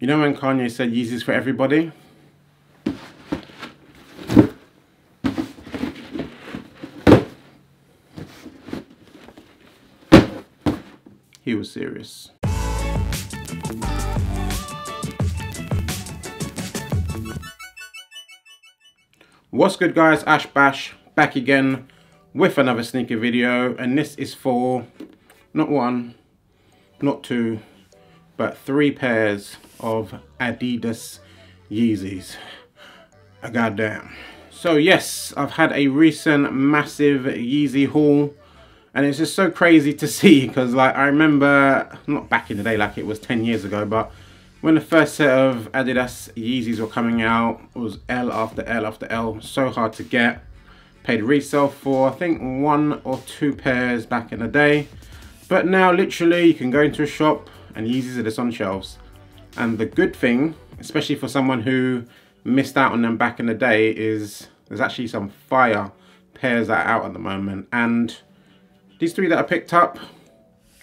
You know when Kanye said Yeezy's for everybody? He was serious. What's good guys, Ash Bash back again with another sneaker video, and this is for not one, not two, but 3 pairs of Adidas Yeezys. Goddamn. So yes, I've had a recent massive Yeezy haul, and it's just so crazy to see because, like, I remember, not back in the day like it was 10 years ago, but when the first set of Adidas Yeezys were coming out, it was L after L after L, so hard to get. Paid resale for I think 1 or 2 pairs back in the day, but now literally you can go into a shop and Yeezys are just on shelves. And the good thing, especially for someone who missed out on them back in the day, is there's actually some fire pairs that are out at the moment, and these 3 that I picked up,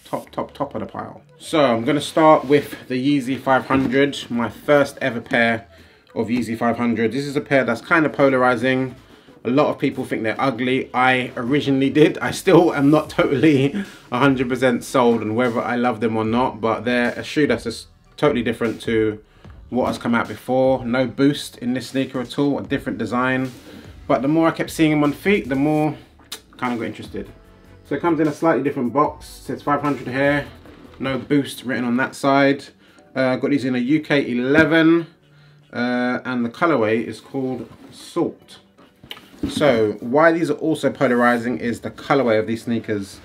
top of the pile. So I'm gonna start with the Yeezy 500, my first ever pair of Yeezy 500. This is a pair that's kind of polarizing. A lot of people think they're ugly. I originally did. I still am not totally 100% sold on whether I love them or not, but they're a shoe that's just totally different to what has come out before. No boost in this sneaker at all, a different design. But the more I kept seeing them on feet, the more I kind of got interested. So it comes in a slightly different box. It says 500 here, no boost written on that side. Got these in a UK 11, and the colorway is called Salt. So why these are also polarizing is the colorway of these sneakers.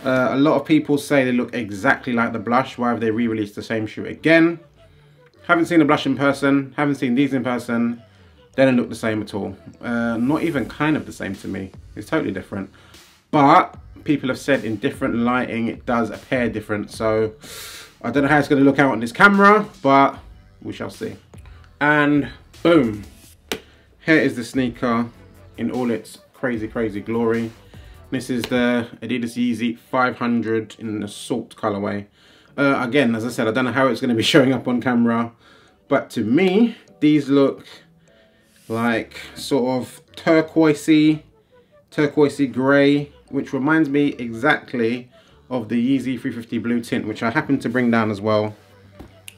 A lot of people say they look exactly like the Blush. Why have they re-released the same shoe again? Haven't seen the Blush in person, haven't seen these in person. They don't look the same at all. Not even kind of the same to me. It's totally different. But people have said in different lighting it does appear different. So I don't know how it's going to look out on this camera, but we shall see. And boom, here is the sneaker in all its crazy glory. This is the Adidas Yeezy 500 in the Salt colorway. Again, as I said, I don't know how it's going to be showing up on camera, but to me these look like sort of turquoisey grey, which reminds me exactly of the Yeezy 350 blue tint, which I happen to bring down as well,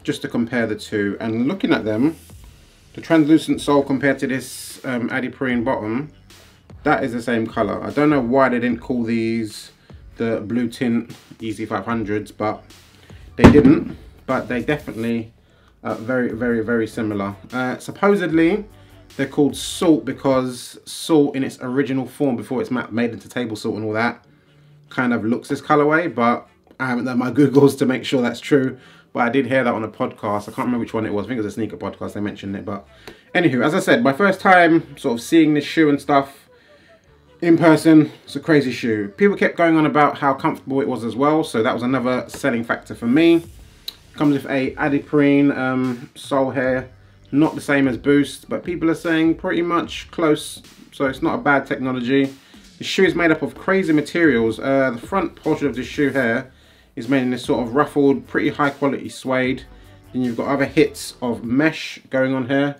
just to compare the two. And looking at them, the translucent sole compared to this Adidas bottom, that is the same color. I don't know why they didn't call these the blue tint Yeezy 500s, but they didn't. But they definitely are very similar. Supposedly they're called Salt because Salt in its original form, before it's made into table salt and all that, kind of looks this colorway, but I haven't done my Googles to make sure that's true. But I did hear that on a podcast. I can't remember which one it was. I think it was a sneaker podcast. They mentioned it. But anywho, as I said, my first time sort of seeing this shoe and stuff in person. It's a crazy shoe. People kept going on about how comfortable it was as well. So that was another selling factor for me. Comes with a Adidas sole here. Not the same as Boost, but people are saying pretty much close. So it's not a bad technology. The shoe is made up of crazy materials. The front portion of this shoe here is made in this sort of ruffled, pretty high quality suede. Then you've got other hits of mesh going on here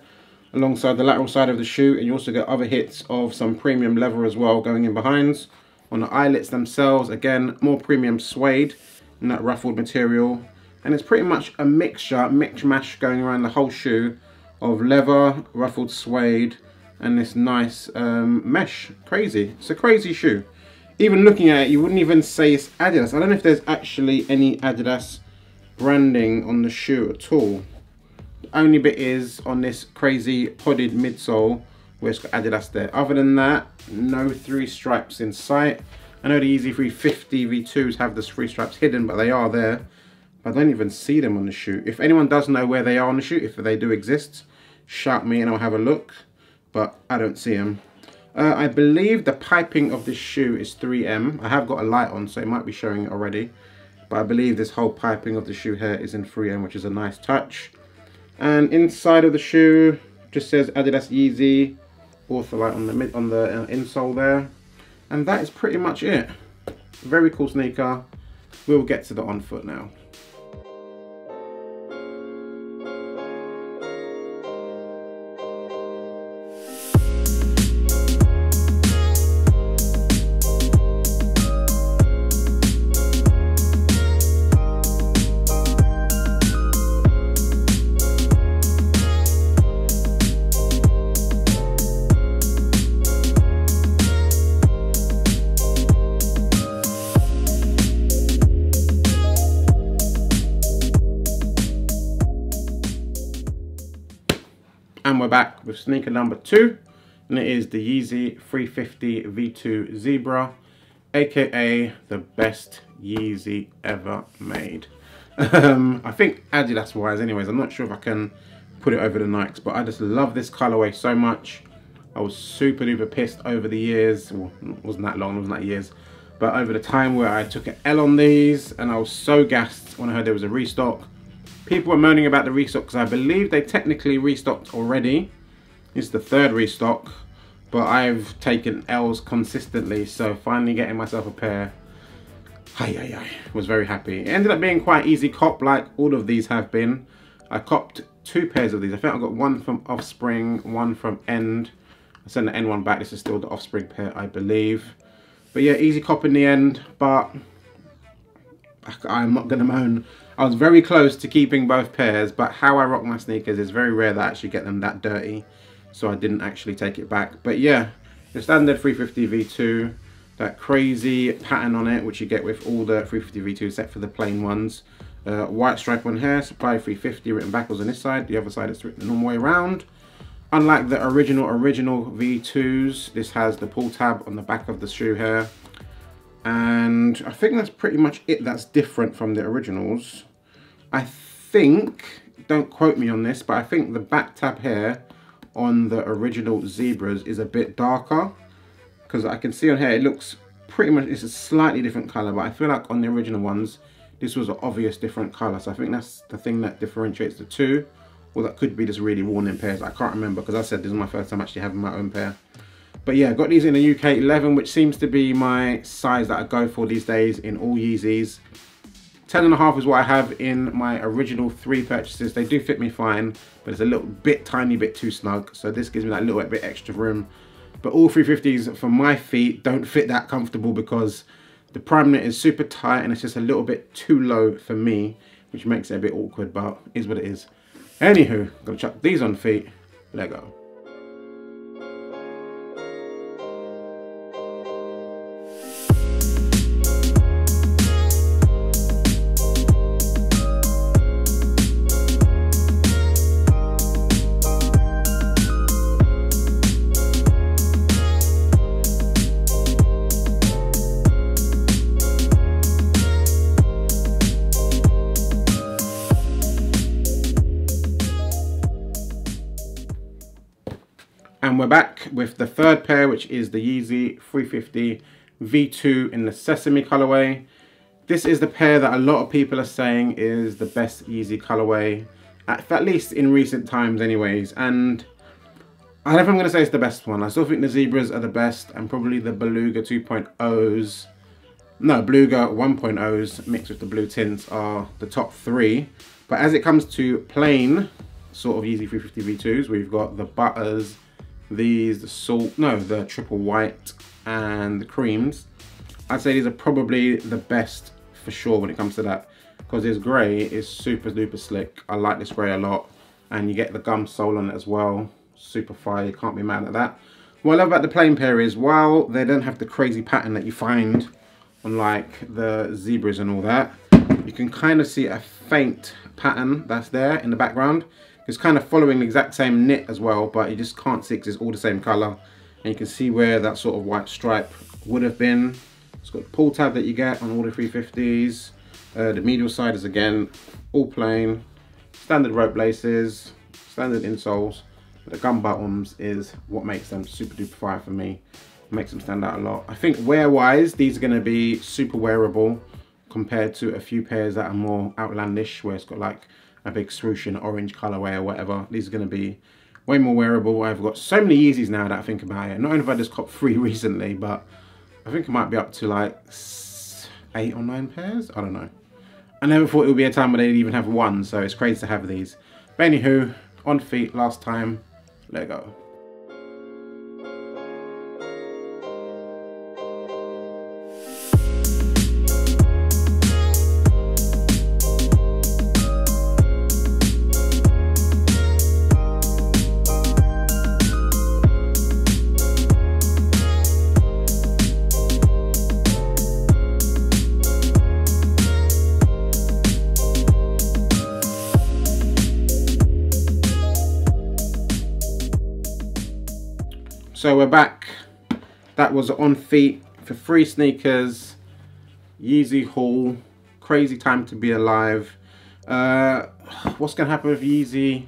alongside the lateral side of the shoe, and you also get other hits of some premium leather as well going in behind. On the eyelets themselves, again, more premium suede in that ruffled material. And it's pretty much a mixture, mix-mash going around the whole shoe of leather, ruffled suede, and this nice mesh. Crazy. It's a crazy shoe. Even looking at it, you wouldn't even say it's Adidas. I don't know if there's actually any Adidas branding on the shoe at all. The only bit is on this crazy podded midsole where it's got Adidas there. Other than that, no 3 stripes in sight. I know the Yeezy 350 V2s have the 3 stripes hidden, but they are there. I don't even see them on the shoe. If anyone does know where they are on the shoe, if they do exist, shout me and I'll have a look. But I don't see them. I believe the piping of this shoe is 3M. I have got a light on, so it might be showing it already. But I believe this whole piping of the shoe here is in 3M, which is a nice touch. And inside of the shoe just says Adidas Yeezy, Ortholite on the insole there. And that is pretty much it. Very cool sneaker. We'll get to the on foot now. And we're back with sneaker number 2, and it is the Yeezy 350 V2 Zebra, aka the best Yeezy ever made. I think Adidas wise anyways, I'm not sure if I can put it over the Nikes, but I just love this colorway so much. I was super duper pissed over the years, well, it wasn't that long, it wasn't that years, but over the time where I took an L on these, and I was so gassed when I heard there was a restock. People were moaning about the restock because I believe they technically restocked already. It's the 3rd restock, but I've taken L's consistently, so finally getting myself a pair, was very happy. It ended up being quite easy cop, like all of these have been. I copped 2 pairs of these. I think I got one from Offspring, one from End. I sent the End one back. This is still the Offspring pair, I believe. But yeah, easy cop in the end, but I'm not gonna moan. I was very close to keeping both pairs, but how I rock my sneakers is very rare that I actually get them that dirty, so I didn't actually take it back. But yeah, the standard 350 V2, that crazy pattern on it, which you get with all the 350 V2 except for the plain ones. White stripe on here, supply 350 written backwards on this side, the other side is written the normal way around. Unlike the original V2s, this has the pull tab on the back of the shoe here. And I think that's pretty much it that's different from the originals. I think, don't quote me on this, but I think the back tab here on the original Zebras is a bit darker. Because I can see on here, it looks pretty much, it's a slightly different color, but I feel like on the original ones, this was an obvious different color. So I think that's the thing that differentiates the two. Or that could be just really worn in pairs. I can't remember because I said this is my first time actually having my own pair. But yeah, got these in a UK 11, which seems to be my size that I go for these days in all Yeezys. 10.5 is what I have in my original 3 purchases. They do fit me fine, but it's a little bit, tiny bit too snug. So this gives me that little bit extra room. But all 350s for my feet don't fit that comfortable because the prime knit is super tight and it's just a little bit too low for me, which makes it a bit awkward, but is what it is. Anywho, gonna chuck these on feet. Let go. And we're back with the 3rd pair, which is the Yeezy 350 V2 in the Sesame colorway. This is the pair that a lot of people are saying is the best Yeezy colorway, at least in recent times anyways. And I don't know if I'm going to say it's the best one. I still think the Zebras are the best, and probably the Beluga 2.0s, no, Beluga 1.0s mixed with the blue tints are the top 3. But as it comes to plain sort of Yeezy 350 V2s, we've got the Butters, these, the triple white and the creams. I'd say these are probably the best for sure when it comes to that, because this grey is super duper slick. I like this grey a lot, and you get the gum sole on it as well. Super fire, you can't be mad at that. What I love about the plain pair is, while they don't have the crazy pattern that you find on like the Zebras and all that, you can kind of see a faint pattern that's there in the background. It's kind of following the exact same knit as well, but you just can't see because it's all the same color. And you can see where that sort of white stripe would have been. It's got the pull tab that you get on all the 350s. The medial side is again all plain. Standard rope laces, standard insoles. But the gum bottoms is what makes them super duper fire for me. Makes them stand out a lot. I think wear wise, these are going to be super wearable compared to a few pairs that are more outlandish, where it's got like a big swoosh in orange colorway or whatever. These are going to be way more wearable. I've got so many Yeezys now that I think about it. Not only have I just copped 3 recently, but I think it might be up to like 8 or 9 pairs. I don't know. I never thought it would be a time where they'd even have 1, so it's crazy to have these. But anywho, on feet last time. Let go. So we're back. That was on feet for 3 sneakers. Yeezy Haul. Crazy time to be alive. What's going to happen with Yeezy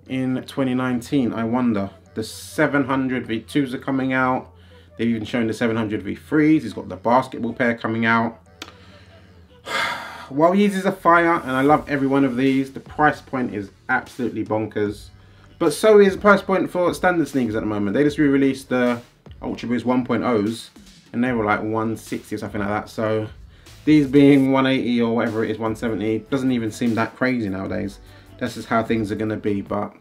in 2019? I wonder. The 700 V2s are coming out. They've even shown the 700 V3s. He's got the basketball pair coming out. While Yeezys are fire, and I love every one of these, the price point is absolutely bonkers. But so is the price point for standard sneakers at the moment. They just re-released the Ultra Boost 1.0s, and they were like 160 or something like that. So these being 180 or whatever it is, 170, doesn't even seem that crazy nowadays. That's just how things are going to be. But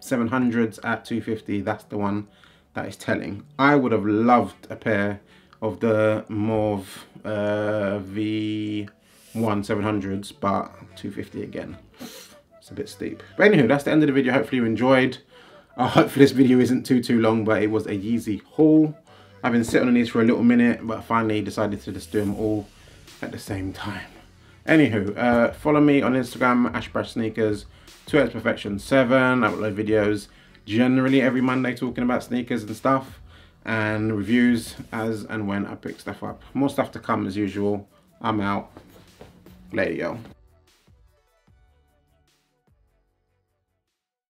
700s at 250, that's the one that is telling. I would have loved a pair of the mauve V1 700s, but 250 again. It's a bit steep. But anywho, that's the end of the video. Hopefully you enjoyed. Hopefully this video isn't too long, but it was a Yeezy haul. I've been sitting on these for a little minute, but finally decided to just do them all at the same time. Anywho, follow me on Instagram, ashbashsneakers, 2xperfection7. I upload videos generally every Monday talking about sneakers and stuff, and reviews as and when I pick stuff up. More stuff to come as usual. I'm out. Later, yo.